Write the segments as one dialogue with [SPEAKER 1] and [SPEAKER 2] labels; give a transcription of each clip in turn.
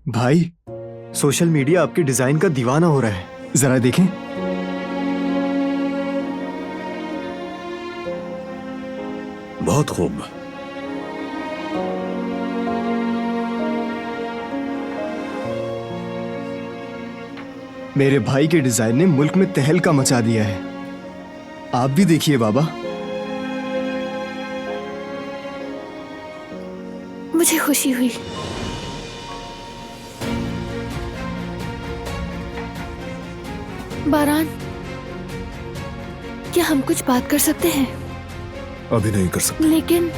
[SPEAKER 1] भाई, social media आपके design का दीवाना हो रहा है, जरा देखें।
[SPEAKER 2] बहुत खूब।
[SPEAKER 1] मेरे भाई के डिजाइन ने मुल्क में तहलका मचा दिया है। आप भी देखिए बाबा।
[SPEAKER 3] मुझे खुशी हुई। बारान, क्या हम कुछ बात कर सकते हैं?
[SPEAKER 2] अभी नहीं कर सकते।
[SPEAKER 3] लेकिन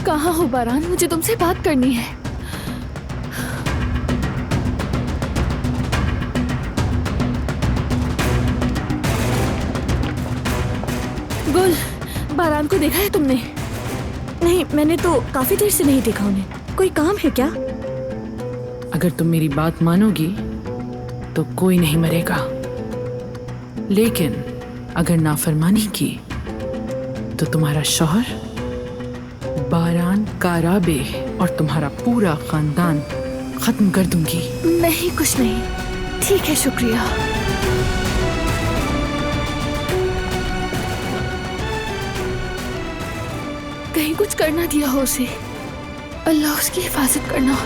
[SPEAKER 3] कहाँ हो बारान? मुझे तुमसे बात करनी है। गुल, बारान को देखा है तुमने?
[SPEAKER 4] नहीं, मैंने तो काफी देर से नहीं देखा उन्हें। कोई काम है क्या?
[SPEAKER 5] अगर तुम मेरी बात मानोगी तो कोई नहीं मरेगा, लेकिन अगर नाफरमानी की तो तुम्हारा शौहर बारान काराबे और तुम्हारा पूरा खानदान खत्म कर दूंगी।
[SPEAKER 3] नहीं, कुछ नहीं। ठीक है, शुक्रिया। कहीं कुछ करना दिया हो उसे। अल्लाह उसकी हिफाजत करना।